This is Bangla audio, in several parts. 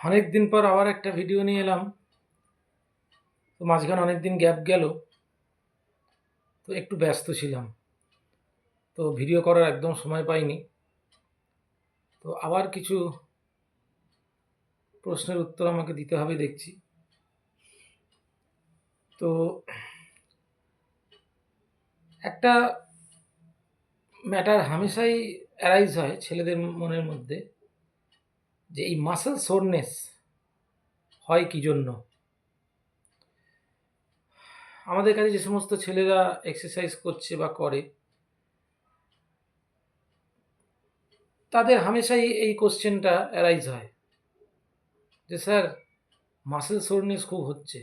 অনেক দিন পর আবার একটা ভিডিও নিয়ে এলাম। তো মাঝখানে অনেক দিন গ্যাপ গেল, তো একটু ব্যস্ত ছিলাম, তো ভিডিও করার একদম সময় পাইনি। তো আবার কিছু প্রশ্নের উত্তর আমাকে দিতে হবে দেখছি। তো একটা ম্যাটার হামেশাই অ্যারাইজ হয় ছেলেদের মনের মধ্যে, যে এই মাসেল সোরনেস হয় কী জন্য। আমাদের কাছে যে সমস্ত ছেলেরা এক্সারসাইজ করছে বা করে, তাদের হামেশাই এই কোশ্চেনটা অ্যারাইজ হয় যে স্যার, মাসেল সোরনেস খুব হচ্ছে,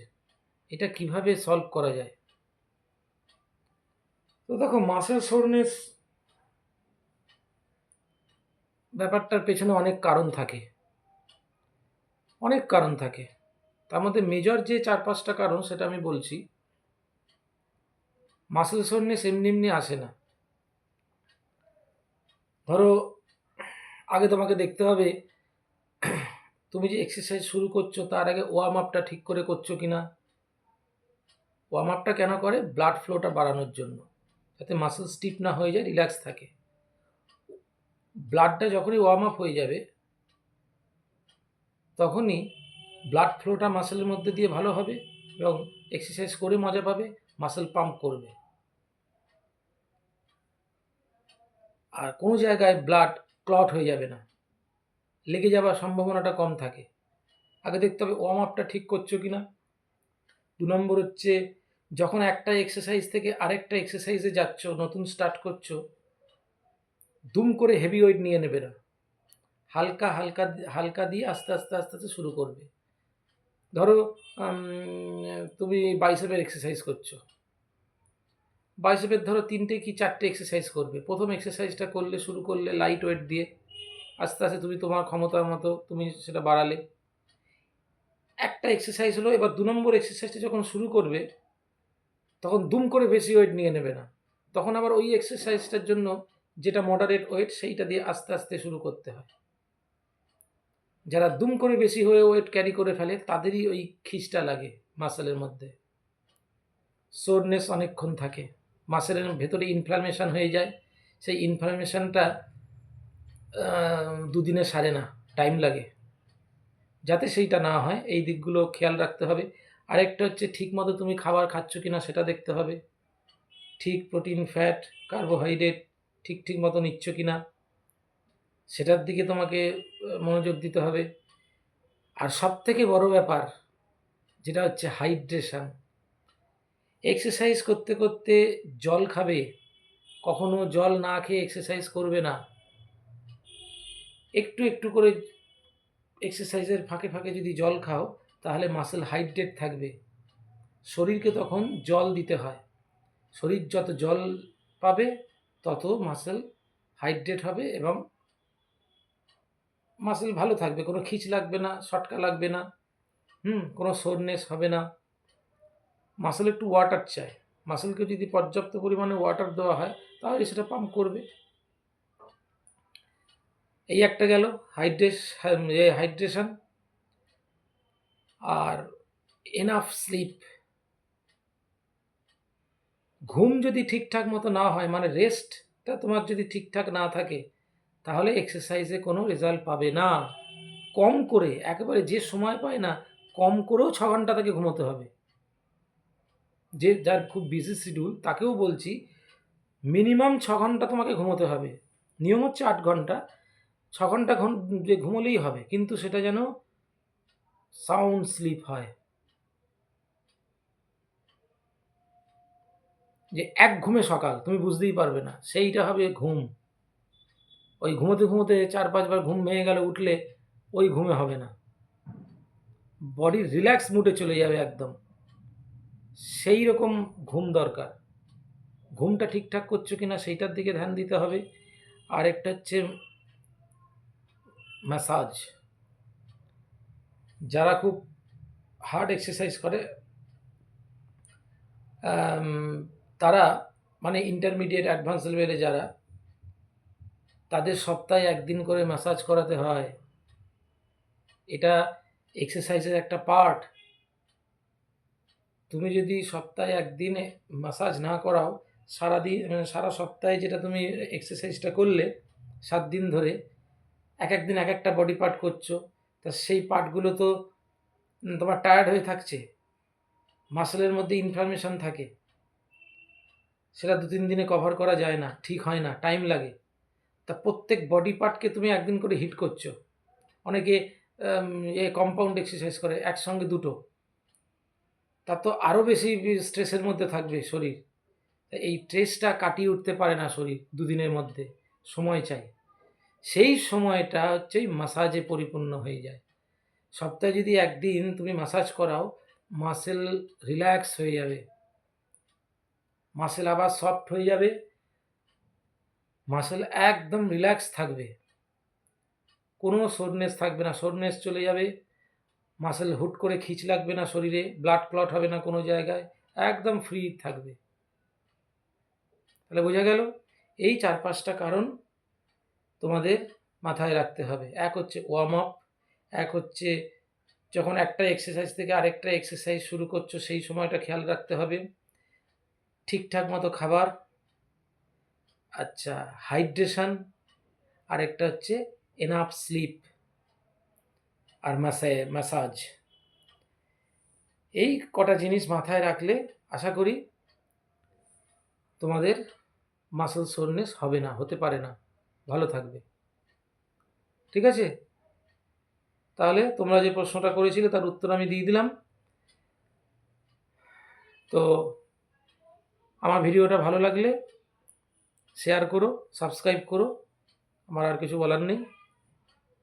এটা কিভাবে সলভ করা যায়। তো দেখো, মাসেল সোরনেস ব্যাপারটার পেছনে অনেক কারণ থাকে, অনেক কারণ থাকে। তার মধ্যে মেজর যে 4-5টা কারণ সেটা আমি বলছি। মাসেল সোরনেস এমনি এমনি আসে না। ধরো, আগে তোমাকে দেখতে হবে তুমি যে এক্সারসাইজ শুরু করছো তার আগে ওয়ার্ম আপটা ঠিক করে করছো কিনা। ওয়ার্ম আপটা কেন করে? ব্লাড ফ্লোটা বাড়ানোর জন্য, যাতে মাসেল স্টিফ না হয়ে যায়, রিল্যাক্স থাকে। ব্লাডটা যখনই ওয়ার্ম আপ হয়ে যাবে, তখনই ব্লাড ফ্লোটা মাসেলের মধ্যে দিয়ে ভালো হবে এবং এক্সারসাইজ করে মজা পাবে, মাসেল পাম্প করবে। আর কোনো জায়গায় ব্লাড ক্লট হয়ে যাবে না, লেগে যাওয়ার সম্ভাবনাটা কম থাকে। আগে দেখতে হবে ওয়ার্ম আপটা ঠিক করছো কি না। 2 নম্বর হচ্ছে, যখন একটা এক্সারসাইজ থেকে আরেকটা এক্সারসাইজে যাচ্ছ, নতুন স্টার্ট করছো, দুম করে হেভি ওয়েট নিয়ে নেবে না। হালকা হালকা হালকা দিয়ে আস্তে আস্তে আস্তে আস্তে শুরু করবে। ধরো তুমি বাইসেপের এক্সারসাইজ করছো, বাইসেপের ধরো 3টে কি 4টে এক্সারসাইজ করবে। প্রথম এক্সারসাইজটা করলে, শুরু করলে লাইট ওয়েট দিয়ে, আস্তে আস্তে তুমি তোমার ক্ষমতার মতো তুমি সেটা বাড়ালে। একটা এক্সারসাইজ হলো, এবার 2 নম্বর এক্সারসাইজটা যখন শুরু করবে, তখন দুম করে বেশি ওয়েট নিয়ে নেবে না। তখন আবার ওই এক্সারসাইজটার জন্য যেটা মডারেট ওয়েট, সেইটা দিয়ে আস্তে আস্তে শুরু করতে হয়। যারা দুম করে বেশি হয়ে ওয়েট ক্যারি করে ফেলে, তাদেরই ওই খিঁচটা লাগে মাসেলের মধ্যে, সোরনেস অনেকক্ষণ থাকে, মাসেলের ভেতরে ইনফ্লামেশন হয়ে যায়। সেই ইনফ্লামেশনটা 2 দিনে সারে না, টাইম লাগে। যাতে সেইটা না হয়, এই দিকগুলো খেয়াল রাখতে হবে। আরেকটা হচ্ছে, ঠিক মতো তুমি খাবার খাচ্ছ কিনা সেটা দেখতে হবে। ঠিক প্রোটিন, ফ্যাট, কার্বোহাইড্রেট ঠিক মতো নিচ্ছ কিনা, সেটার দিকে তোমাকে মনোযোগ দিতে হবে। আর সবথেকে বড় ব্যাপার যেটা হচ্ছে হাইড্রেশন। এক্সারসাইজ করতে করতে জল খাবে, কখনো জল না খেয়ে এক্সারসাইজ করবে না। একটু একটু করে এক্সারসাইজের ফাঁকে ফাঁকে যদি জল খাও, তাহলে মাসেল হাইড্রেট থাকবে। শরীরকে তখন জল দিতে হয়। শরীর যত জল পাবে, তত মাসেল হাইড্রেট হবে এবং মাসেল ভালো থাকবে। কোনো খিঁচ লাগবে না, শটকা লাগবে না, কোনো সোরনেস হবে না। মাসেল একটু ওয়াটার চায়। মাসেলকে যদি পর্যাপ্ত পরিমাণে ওয়াটার দেওয়া হয়, তাহলে সেটা পাম্প করবে। এই একটা গেল হাইড্রেশন। আর এনাফ স্লিপ। ঘুম যদি ঠিকঠাক মতো না হয়, মানে রেস্টটা তোমার যদি ঠিকঠাক না থাকে, তাহলে এক্সারসাইজে কোনো রেজাল্ট পাবে না। কম করে, একেবারে যে সময় পায় না, কম করেও 6 ঘন্টা তাকে ঘুমোতে হবে। যার খুব বিজি শিডিউল, তাকেও বলছি মিনিমাম 6 ঘন্টা তোমাকে ঘুমোতে হবে। নিয়ম হচ্ছে 8 ঘন্টা, 6 ঘন্টা যে ঘুমোলেই হবে, কিন্তু সেটা যেন সাউন্ড স্লিপ হয়। যে এক ঘুমে সকাল, তুমি বুঝতেই পারবে না, সেইটা হবে ঘুম। ওই ঘুমোতে ঘুমোতে 4-5 বার ঘুম ভেঙে গেলে, উঠলে ওই ঘুমে হবে না। বডি রিল্যাক্স মুডে চলে যাবে একদম, সেই রকম ঘুম দরকার। ঘুমটা ঠিকঠাক করছো কিনা সেইটার দিকে ধ্যান দিতে হবে। আর একটা হচ্ছে ম্যাসাজ। যারা খুব হার্ড এক্সারসাইজ করে, তারা, মানে ইন্টারমিডিয়েট অ্যাডভান্স লেভেলে যারা, তাদের সপ্তাহে 1 দিন করে ম্যাসাজ করাতে হয়। এটা এক্সারসাইজের একটা পার্ট। তুমি যদি সপ্তাহে একদিনে ম্যাসাজ না করাও, সারাদিন মানে সারা সপ্তাহে যেটা তুমি এক্সারসাইজটা করলে 7 দিন ধরে, এক দিন এক একটা বডি পার্ট করছো, তা সেই পার্টগুলো তো তোমার টায়ার্ড হয়ে থাকছে। মাসলের মধ্যে ইনফ্লামেশন থাকে, সেটা 2-3 দিনে কভার করা যায় না, ঠিক হয় না, টাইম লাগে। তা প্রত্যেক বডি পার্টকে তুমি একদিন করে হিট করছো। অনেকে কম্পাউন্ড এক্সারসাইজ করে একসঙ্গে দুটো, তা তো আরও বেশি স্ট্রেসের মধ্যে থাকবে শরীর। এই স্ট্রেসটা কাটিয়ে উঠতে পারে না শরীর 2 দিনের মধ্যে, সময় চাই। সেই সময়টা হচ্ছে এই ম্যাসাজে পরিপূর্ণ হয়ে যায়। সপ্তাহে যদি একদিন তুমি ম্যাসাজ করাও, মাসেল রিল্যাক্স হয়ে যাবে, মাসেল আবার সফট হয়ে যাবে, মাসেল একদম রিল্যাক্স থাকবে, কোনো সোরনেস থাকবে না, সোরনেস চলে যাবে, মাসেল হুট করে খিঁচ লাগবে না শরীরে, ব্লাড ক্লট হবে না কোনো জায়গায়, একদম ফ্রি থাকবে। তাহলে বোঝা গেল, এই 4-5টা কারণ তোমাদের মাথায় রাখতে হবে। এক হচ্ছে ওয়ার্ম আপ, এক হচ্ছে যখন একটা এক্সারসাইজ থেকে আরেকটা এক্সারসাইজ শুরু করছো সেই সময়টা খেয়াল রাখতে হবে, ঠিকঠাক মতো খাবার, আচ্ছা হাইড্রেশন, আরেকটা হচ্ছে এনাফ স্লিপ, আর ম্যাসাজ। এই কটা জিনিস মাথায় রাখলে আশা করি তোমাদের মাসল সোরনেস হবে না, হতে পারে না, ভালো থাকবে। ঠিক আছে, তাহলে তোমরা যে প্রশ্নটা করেছিলে তার উত্তর আমি দিয়ে দিলাম। তো আমার ভিডিওটা ভালো লাগলে শেয়ার করো, সাবস্ক্রাইব করো, আমার আর কিছু বলার নেই।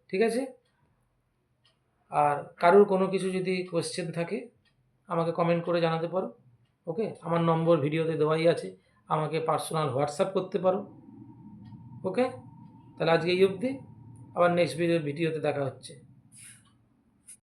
ঠিক আছে, আর কারোর কোনো কিছু যদি কোয়েশ্চেন থাকে আমাকে কমেন্ট করে জানাতে পারো। ওকে, আমার নম্বর ভিডিওতে দেওয়াই আছে, আমাকে পার্সোনাল হোয়াটসঅ্যাপ করতে পারো। ওকে, তাহলে আজকে এই অবধি, আবার নেক্সট ভিডিওতে দেখা হচ্ছে।